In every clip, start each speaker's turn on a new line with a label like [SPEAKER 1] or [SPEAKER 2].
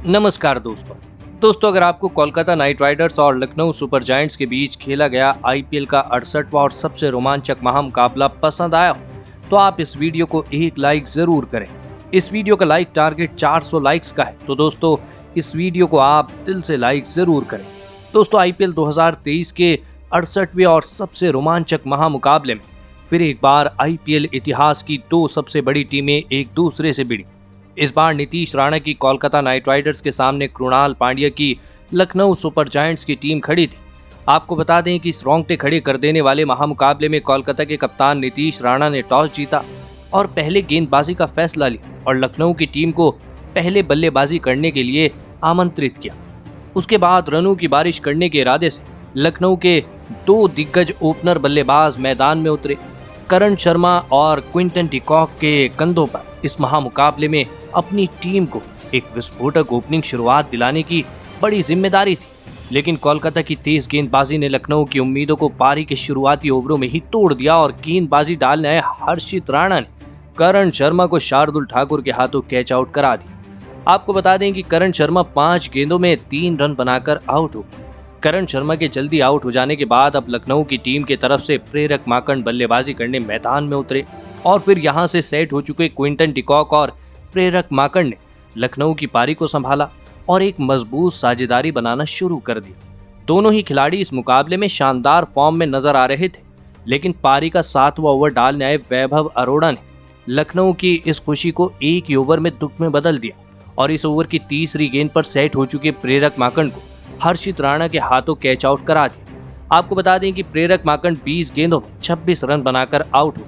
[SPEAKER 1] नमस्कार दोस्तों अगर आपको कोलकाता नाइट राइडर्स और लखनऊ सुपर जायंट्स के बीच खेला गया आईपीएल का 68वां और सबसे रोमांचक महामुकाबला पसंद आया हो तो आप इस वीडियो को एक लाइक जरूर करें। इस वीडियो का लाइक टारगेट 400 लाइक्स का है, तो दोस्तों इस वीडियो को आप दिल से लाइक जरूर करें। दोस्तों आईपीएल 2023 के 68वें और सबसे रोमांचक महामुकाबले में फिर एक बार आईपीएल इतिहास की दो सबसे बड़ी टीमें एक दूसरे से भिड़ी। इस बार नीतीश राणा की कोलकाता नाइट राइडर्स के सामने कृणाल पांड्या की लखनऊ सुपर जायंट्स की टीम खड़ी थी। आपको बता दें कि इस रोंगटे खड़े कर देने वाले महामुकाबले में कोलकाता के कप्तान नीतीश राणा ने टॉस जीता और पहले गेंदबाजी का फैसला लिया और लखनऊ की टीम को पहले बल्लेबाजी करने के लिए आमंत्रित किया। उसके बाद रनों की बारिश करने के इरादे से लखनऊ के दो दिग्गज ओपनर बल्लेबाज मैदान में उतरे। करण शर्मा और क्विंटन डिकॉक के कंधों पर इस महामुकाबले में अपनी टीम को एक विस्फोटक ओपनिंग शुरुआत दिलाने की बड़ी जिम्मेदारी थी, लेकिन कोलकाता की तेज गेंदबाजी ने लखनऊ की उम्मीदों को पारी के शुरुआती ओवरों में ही तोड़ दिया और गेंदबाजी डालने आए हर्षित राणा ने करण शर्मा को शार्दुल ठाकुर के हाथों कैच आउट करा दिया। आपको बता दें कि करण शर्मा 5 गेंदों में 3 रन बनाकर आउट हो। करण शर्मा के जल्दी आउट हो जाने के बाद अब लखनऊ की टीम की तरफ से प्रेरक माकंड बल्लेबाजी करने मैदान में उतरे और फिर यहां से सेट हो चुके क्विंटन डिकॉक और प्रेरक माकंड ने लखनऊ की पारी को संभाला और एक मजबूत साझेदारी बनाना शुरू कर दी। दोनों ही खिलाड़ी इस मुकाबले में शानदार फॉर्म में नजर आ रहे थे, लेकिन पारी का 7वां ओवर डालने आए वैभव अरोड़ा ने लखनऊ की इस खुशी को एक ही ओवर में दुख में बदल दिया और इस ओवर की तीसरी गेंद पर सेट हो चुके प्रेरक माकंड को हर्षित राणा के हाथों कैच आउट करा दिया। आपको बता दें कि प्रेरक माकंड 20 गेंदों में 26 रन बनाकर आउट हो।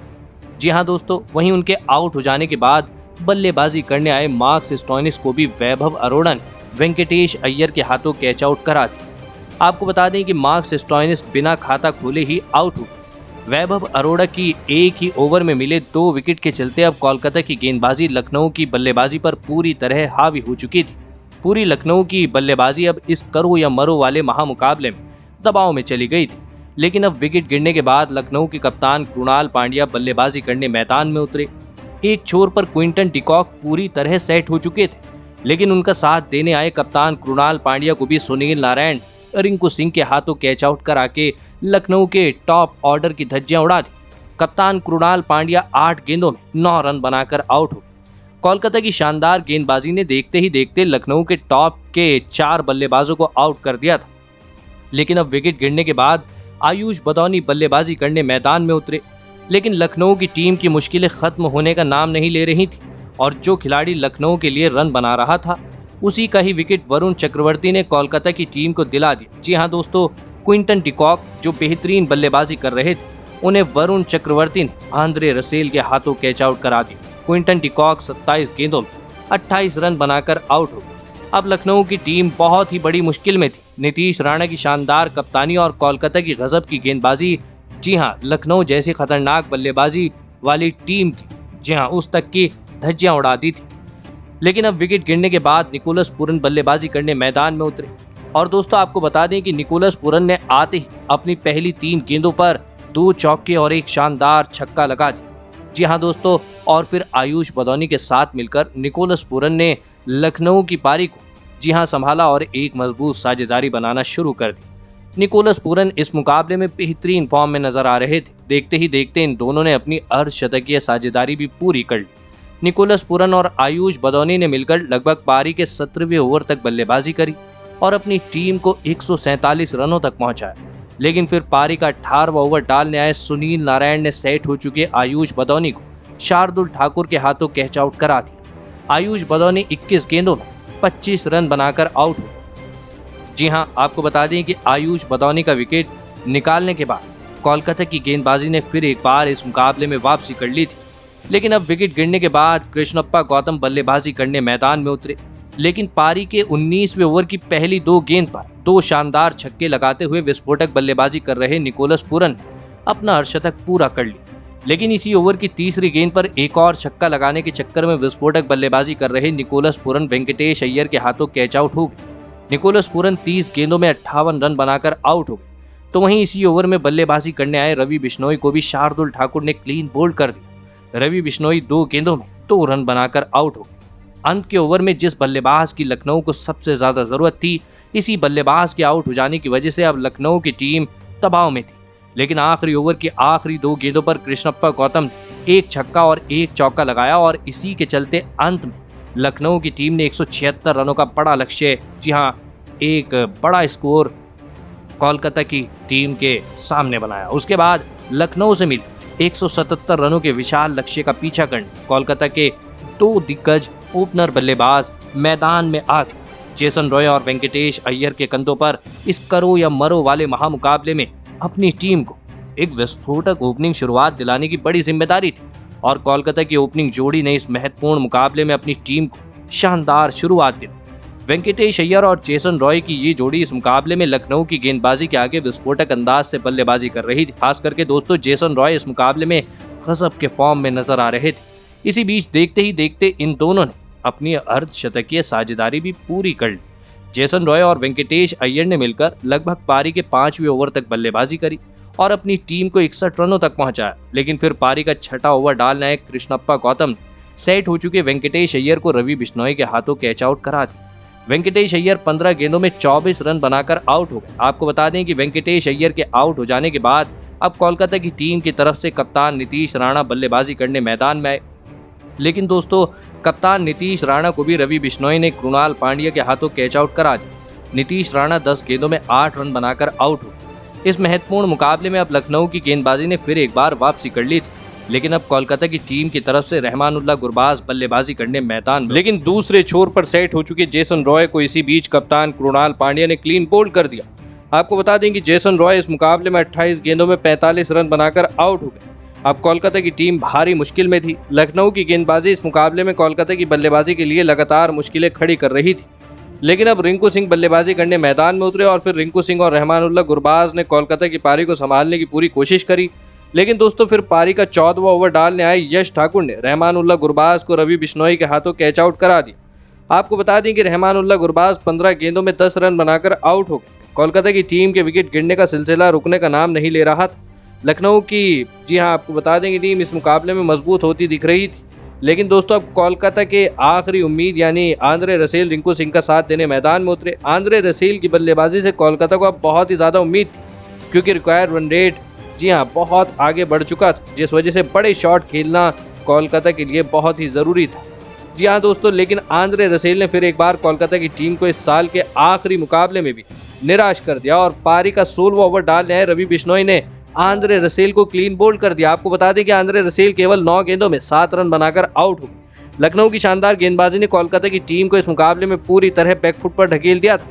[SPEAKER 1] जी हां दोस्तों, वहीं उनके आउट हो जाने के बाद बल्लेबाजी करने आए मार्कस स्टोइनिस को भी वैभव अरोड़ा ने वेंकटेश अय्यर के हाथों कैच आउट करा दिया। आपको बता दें कि मार्कस स्टोइनिस बिना खाता खोले ही आउट हो गए। वैभव अरोड़ा की एक ही ओवर में मिले 2 विकेट के चलते अब कोलकाता की गेंदबाजी लखनऊ की बल्लेबाजी पर पूरी तरह हावी हो चुकी थी। पूरी लखनऊ की बल्लेबाजी अब इस करो या मरो वाले महामुकाबले में दबाव में चली गई थी, लेकिन अब विकेट गिरने के बाद लखनऊ के कप्तान कृणाल पांड्या बल्लेबाजी करने मैदान में उतरे। एक छोर पर क्विंटन डिकॉक पूरी तरह सेट हो चुके थे, लेकिन उनका साथ देने आए कप्तान कृणाल पांड्या को भी सुनील नारायण रिंकू सिंह के हाथों कैच आउट करा के लखनऊ के टॉप ऑर्डर की धज्जियां उड़ा दी। कप्तान कृणाल पांड्या 8 गेंदों में 9 रन बनाकर आउट हो। कोलकाता की शानदार गेंदबाजी ने देखते ही देखते लखनऊ के टॉप के 4 बल्लेबाजों को आउट कर दिया था, लेकिन अब विकेट गिरने के बाद आयुष बदौनी बल्लेबाजी करने मैदान में उतरे। लेकिन लखनऊ की टीम की मुश्किलें खत्म होने का नाम नहीं ले रही थी और जो खिलाड़ी लखनऊ के लिए रन बना रहा था उसी का ही विकेट वरुण चक्रवर्ती ने कोलकाता की टीम को दिला दिया। जी हां दोस्तों, क्विंटन डिकॉक जो बेहतरीन बल्लेबाजी कर रहे थे उन्हें वरुण चक्रवर्ती ने आंद्रे रसेल के हाथों कैच आउट करा दिया। क्विंटन डिकॉक 27 गेंदों में 28 रन बनाकर आउट हो। अब लखनऊ की टीम बहुत ही बड़ी मुश्किल में थी। नीतीश राणा की शानदार कप्तानी और कोलकाता की गजब की गेंदबाजी, जी हां, लखनऊ जैसी खतरनाक बल्लेबाजी वाली टीम की जी हां उस तक की धज्जियां उड़ा दी थी। लेकिन अब विकेट गिरने के बाद निकोलस पूरन बल्लेबाजी करने मैदान में उतरे और दोस्तों आपको बता दें कि निकोलस पूरन ने आते ही अपनी पहली 3 गेंदों पर 2 चौके और एक शानदार छक्का लगा दिया। जी हां दोस्तों, और फिर आयुष बदौनी के साथ मिलकर निकोलस पूरन ने लखनऊ की पारी को जी हां संभाला और एक मजबूत साझेदारी बनाना शुरू कर दी। निकोलस पूरन इस मुकाबले में बेहतरीन फॉर्म में नजर आ रहे थे। देखते ही देखते इन दोनों ने अपनी अर्धशतकीय साझेदारी भी पूरी कर ली। निकोलस पूरन और आयुष बदौनी ने मिलकर लगभग पारी के 17वें ओवर तक बल्लेबाजी करी और अपनी टीम को 147 रनों तक पहुंचाया। लेकिन फिर पारी का 18वां ओवर डालने आए सुनील नारायण ने सेट हो चुके आयुष बदौनी को शार्दुल ठाकुर के हाथों कैच आउट करा दिया। आयुष बदौनी 21 गेंदों में 25 रन बनाकर आउट हो। जी हां, आपको बता दें कि आयुष बदौनी का विकेट निकालने के बाद कोलकाता की गेंदबाजी ने फिर एक बार इस मुकाबले में वापसी कर ली थी। लेकिन अब विकेट गिरने के बाद कृष्णप्पा गौतम बल्लेबाजी करने मैदान में उतरे, लेकिन पारी के 19वें ओवर की पहली 2 गेंद पर 2 शानदार छक्के लगाते हुए विस्फोटक बल्लेबाजी कर रहे निकोलस पूरन ने अपना अर्धशतक पूरा कर लिया। लेकिन इसी ओवर की तीसरी गेंद पर एक और छक्का लगाने के चक्कर में विस्फोटक बल्लेबाजी कर रहे निकोलस पूरन वेंकटेश अय्यर के हाथों कैच आउट हो गए। निकोलस पूरन 30 गेंदों में 58 रन बनाकर आउट हो गए। तो वहीं इसी ओवर में बल्लेबाजी करने आए रवि बिश्नोई को भी शार्दुल ठाकुर ने क्लीन बोल्ड कर दिया। रवि बिश्नोई 2 गेंदों में 2 रन बनाकर आउट हो गए। अंत के ओवर में जिस बल्लेबाज की लखनऊ को सबसे ज्यादा जरूरत थी, इसी बल्लेबाज के आउट हो जाने की वजह से अब लखनऊ की टीम दबाव में थी। लेकिन आखिरी ओवर की आखिरी 2 गेंदों पर कृष्णप्पा गौतम ने एक छक्का और एक चौका लगाया और इसी के चलते अंत में लखनऊ की टीम ने 176 रनों का बड़ा लक्ष्य, जी हाँ, एक बड़ा स्कोर कोलकाता की टीम के सामने बनाया। उसके बाद लखनऊ से मिले 177 रनों के विशाल लक्ष्य का पीछा करने कोलकाता के 2 दिग्गज ओपनर बल्लेबाज मैदान में आ गए। जेसन रॉय और वेंकटेश अय्यर के कंधों पर इस करो या मरो वाले महामुकाबले में अपनी टीम को एक विस्फोटक ओपनिंग शुरुआत दिलाने की बड़ी जिम्मेदारी थी और कोलकाता की ओपनिंग जोड़ी ने इस महत्वपूर्ण मुकाबले में अपनी टीम को शानदार शुरुआत दी। वेंकटेश अय्यर और जेसन रॉय की ये जोड़ी इस मुकाबले में लखनऊ की गेंदबाजी के आगे विस्फोटक अंदाज से बल्लेबाजी कर रही थी। खास करके दोस्तों जेसन रॉय इस मुकाबले में गजब के फॉर्म में नजर आ रहे थे। इसी बीच देखते ही देखते इन दोनों ने अपनी अर्धशतकीय साझेदारी भी पूरी कर ली। जेसन रॉय और वेंकटेश अय्यर ने मिलकर लगभग पारी के 5वें ओवर तक बल्लेबाजी करी और अपनी टीम को 61 रनों तक पहुंचाया। लेकिन फिर पारी का 6वां ओवर डालने आए कृष्णप्पा गौतम सेट हो चुके वेंकटेश अय्यर को रवि बिश्नोई के हाथों कैच आउट करा दी। वेंकटेश अय्यर 15 गेंदों में 24 रन बनाकर आउट हो गए। आपको बता दें कि वेंकटेश अय्यर के आउट हो जाने के बाद अब कोलकाता की टीम की तरफ से कप्तान नीतीश राणा बल्लेबाजी करने मैदान में आए। लेकिन दोस्तों कप्तान नीतीश राणा को भी रवि बिश्नोई ने कृणाल पांड्या के हाथों कैच आउट करा दिया। नीतीश राणा 10 गेंदों में 8 रन बनाकर आउट हो। इस महत्वपूर्ण मुकाबले में अब लखनऊ की गेंदबाजी ने फिर एक बार वापसी कर ली थी। लेकिन अब कोलकाता की टीम की तरफ से रहमानुल्लाह गुरबाज बल्लेबाजी करने मैदान में। लेकिन दूसरे छोर पर सेट हो चुके जेसन रॉय को इसी बीच कप्तान कृणाल पांड्या ने क्लीन बोल्ड कर दिया। आपको बता दें कि जेसन रॉय इस मुकाबले में 28 गेंदों में 45 रन बनाकर आउट हो गए। अब कोलकाता की टीम भारी मुश्किल में थी। लखनऊ की गेंदबाजी इस मुकाबले में कोलकाता की बल्लेबाजी के लिए लगातार मुश्किलें खड़ी कर रही थी। लेकिन अब रिंकू सिंह बल्लेबाजी करने मैदान में उतरे और फिर रिंकू सिंह और रहमानुल्लाह गुरबाज ने कोलकाता की पारी को संभालने की पूरी कोशिश करी। लेकिन दोस्तों फिर पारी का 14वां ओवर डालने आए यश ठाकुर ने रहमानुल्लाह गुरबाज को रवि बिश्नोई के हाथों कैच आउट करा दिया। आपको बता दें कि रहमानुल्लाह गुरबाज 15 गेंदों में 10 रन बनाकर आउट हो गए। कोलकाता की टीम के विकेट गिरने का सिलसिला रुकने का नाम नहीं ले रहा था। लखनऊ की, जी हाँ, आपको बता दें कि टीम इस मुकाबले में मजबूत होती दिख रही थी। लेकिन दोस्तों अब कोलकाता के आखिरी उम्मीद यानी आंद्रे रसेल रिंकू सिंह का साथ देने मैदान में उतरे। आंद्रे रसेल की बल्लेबाजी से कोलकाता को अब बहुत ही ज़्यादा उम्मीद थी क्योंकि रिक्वायर्ड रन रेट, जी हाँ, बहुत आगे बढ़ चुका था, जिस वजह से बड़े शॉट खेलना कोलकाता के लिए बहुत ही ज़रूरी था। जी हाँ दोस्तों, लेकिन आंद्रे रसेल ने फिर एक बार कोलकाता की टीम को इस साल के आखिरी मुकाबले में भी निराश कर दिया और पारी का 16वां ओवर डालने आए रवि बिश्नोई ने आंद्रे रसेल को क्लीन बोल्ड कर दिया। आपको बता दें कि आंद्रे रसेल केवल 9 गेंदों में 7 रन बनाकर आउट हो गए। लखनऊ की शानदार गेंदबाजी ने कोलकाता की टीम को इस मुकाबले में पूरी तरह बैकफुट पर ढकेल दिया था।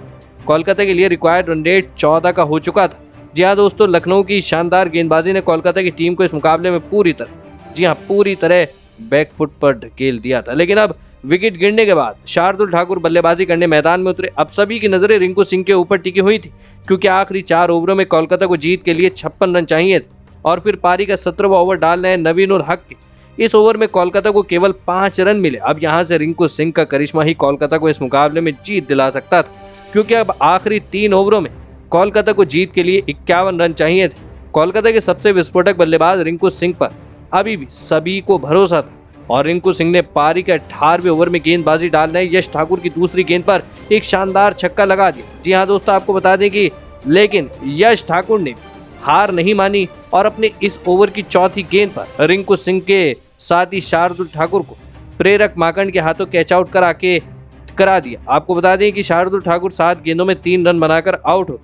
[SPEAKER 1] कोलकाता के लिए रिक्वायर्ड रन रेट 14 का हो चुका था। जी हाँ दोस्तों, लखनऊ की शानदार गेंदबाजी ने कोलकाता की टीम को इस मुकाबले में पूरी तरह बैकफुट पर ढकेल दिया था। लेकिन अब विकेट गिरने के बाद शार्दुल ठाकुर बल्लेबाजी करने मैदान में उतरे। अब सभी की नजरें रिंकू सिंह के ऊपर टिकी हुई थी क्योंकि आखिरी 4 ओवरों में कोलकाता को जीत के लिए 56 रन चाहिए थे और फिर पारी का 17वां ओवर डालना है नवीन उल हक के। इस ओवर में कोलकाता को केवल 5 रन मिले। अब यहाँ से रिंकू सिंह का करिश्मा ही कोलकाता को इस मुकाबले में जीत दिला सकता था क्योंकि अब आखिरी 3 ओवरों में कोलकाता को जीत के लिए 51 रन चाहिए थे। कोलकाता के सबसे विस्फोटक बल्लेबाज रिंकू सिंह पर अभी भी सभी को भरोसा था और रिंकू सिंह ने पारी के 18वें ओवर में गेंदबाजी डालने यश ठाकुर की दूसरी गेंद पर एक शानदार छक्का लगा दिया। जी हाँ दोस्तों, आपको बता दें कि लेकिन यश ठाकुर ने हार नहीं मानी और अपने इस ओवर की 4थी गेंद पर रिंकू सिंह के साथ ही शार्दुल ठाकुर को प्रेरक माकंड के हाथों कैच आउट करा दिया। आपको बता दें कि शार्दुल ठाकुर 7 गेंदों में 3 रन बनाकर आउट हो।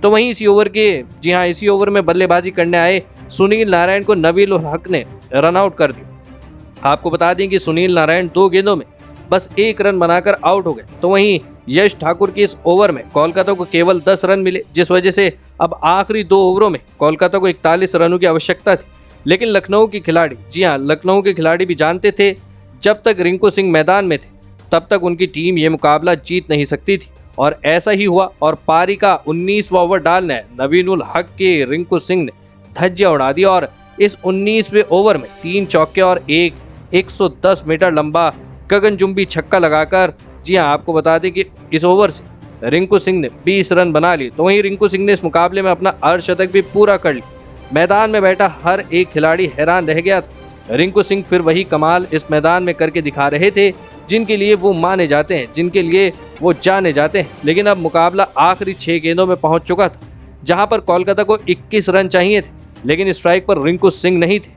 [SPEAKER 1] तो वहीं इसी ओवर में बल्लेबाजी करने आए सुनील नारायण को नवीन उल हक ने रन आउट कर दिया। आपको बता दें कि सुनील नारायण 2 गेंदों में बस 1 रन बनाकर आउट हो गए। तो वहीं यश ठाकुर की इस ओवर में कोलकाता को केवल 10 रन मिले, जिस वजह से अब आखिरी 2 ओवरों में कोलकाता को 41 रनों की आवश्यकता थी। लेकिन लखनऊ के खिलाड़ी भी जानते थे जब तक रिंकू सिंह मैदान में थे तब तक उनकी टीम ये मुकाबला जीत नहीं सकती थी और ऐसा ही हुआ और पारी का 19वां ओवर डालना है नवीन उल हक के रिंकू सिंह ने धज्जियां उड़ा दी और इस 19वें ओवर में 3 चौके और एक 110 मीटर लंबा गगनचुंबी छक्का लगाकर, जी हाँ, आपको बता दें कि इस ओवर से रिंकू सिंह ने 20 रन बना लिए। तो वहीं रिंकू सिंह ने इस मुकाबले में अपना अर्धशतक भी पूरा कर लिया। मैदान में बैठा हर एक खिलाड़ी हैरान रह गया था रिंकू सिंह फिर वही कमाल इस मैदान में करके दिखा रहे थे जिनके लिए वो माने जाते हैं, जिनके लिए वो जाने जाते हैं। लेकिन अब मुकाबला आखिरी 6 गेंदों में पहुंच चुका था, जहां पर कोलकाता को 21 रन चाहिए थे, लेकिन स्ट्राइक पर रिंकू सिंह नहीं थे।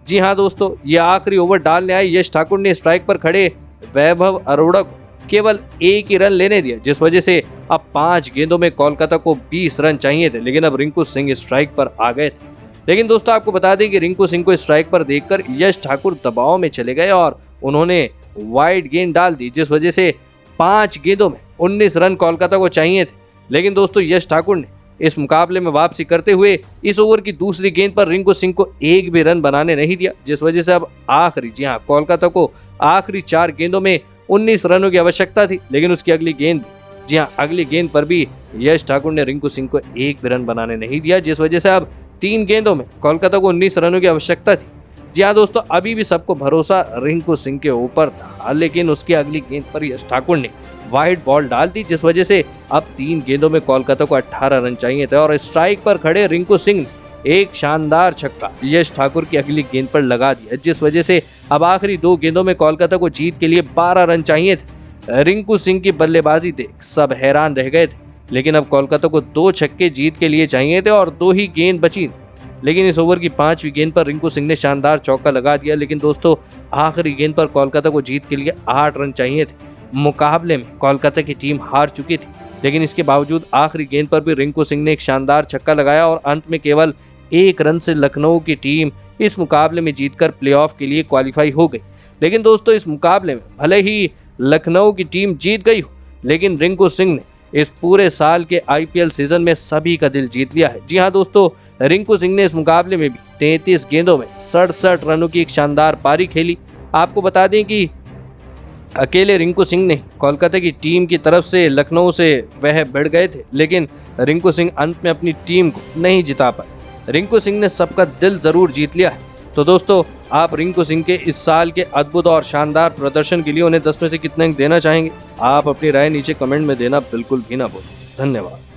[SPEAKER 1] जी हाँ दोस्तों, ये आखिरी ओवर डालने आए यश ठाकुर ने स्ट्राइक पर खड़े वैभव अरोड़ा को केवल 1 ही रन लेने दिया, जिस वजह से अब 5 गेंदों में कोलकाता को 20 रन चाहिए थे। लेकिन अब रिंकू सिंह स्ट्राइक पर आ गए थे। लेकिन दोस्तों आपको बता दें कि रिंकू सिंह को स्ट्राइक पर देखकर यश ठाकुर दबाव में चले गए और उन्होंने वाइड गेंद डाल दी, जिस वजह से 5 गेंदों में 19 रन कोलकाता को चाहिए थे। लेकिन दोस्तों यश ठाकुर ने इस मुकाबले में वापसी करते हुए इस ओवर की दूसरी गेंद पर रिंकू सिंह को एक भी रन बनाने नहीं दिया, जिस वजह से अब आखिरी, जी हाँ, कोलकाता को आखिरी 4 गेंदों में 19 रनों की आवश्यकता थी। लेकिन उसकी अगली गेंद भी, जी हाँ, अगली गेंद पर भी यश ठाकुर ने रिंकू सिंह को एक भी रन बनाने नहीं दिया, जिस वजह से अब 3 गेंदों में कोलकाता को 19 रनों की आवश्यकता थी। जी हाँ दोस्तों, अभी भी सबको भरोसा रिंकू सिंह के ऊपर था, लेकिन उसकी अगली गेंद पर यश ठाकुर ने वाइड बॉल डाल दी, जिस वजह से अब 3 गेंदों में कोलकाता को 18 रन चाहिए थे। और स्ट्राइक पर खड़े रिंकू सिंह ने एक शानदार छक्का यश ठाकुर की अगली गेंद पर लगा दिया, जिस वजह से अब आखिरी 2 गेंदों में कोलकाता को जीत के लिए 12 रन चाहिए थे। रिंकू सिंह की बल्लेबाजी देख सब हैरान रह गए थे, लेकिन अब कोलकाता को 2 छक्के जीत के लिए चाहिए थे और 2 ही गेंद बची। लेकिन इस ओवर की 5वीं गेंद पर रिंकू सिंह ने शानदार चौका लगा दिया। लेकिन दोस्तों आखिरी गेंद पर कोलकाता को जीत के लिए 8 रन चाहिए थे। मुकाबले में कोलकाता की टीम हार चुकी थी, लेकिन इसके बावजूद आखिरी गेंद पर भी रिंकू सिंह ने एक शानदार छक्का लगाया और अंत में केवल 1 रन से लखनऊ की टीम इस मुकाबले में जीतकर प्लेऑफ के लिए क्वालिफाई हो गई। लेकिन दोस्तों इस मुकाबले में भले ही लखनऊ की टीम जीत गई हो, लेकिन रिंकू सिंह ने इस पूरे साल के आईपीएल सीजन में सभी का दिल जीत लिया है। जी हाँ दोस्तों, रिंकू सिंह ने इस मुकाबले में भी 33 गेंदों में 67 रनों की एक शानदार पारी खेली। आपको बता दें कि अकेले रिंकू सिंह ने कोलकाता की टीम की तरफ से लखनऊ से वह भिड़ गए थे, लेकिन रिंकू सिंह अंत में अपनी टीम को नहीं जिता पाए। रिंकू सिंह ने सबका दिल जरूर जीत लिया है। तो दोस्तों आप रिंकू सिंह के इस साल के अद्भुत और शानदार प्रदर्शन के लिए उन्हें 10 में से कितने अंक देना चाहेंगे? आप अपनी राय नीचे कमेंट में देना बिल्कुल भी ना भूलें। धन्यवाद।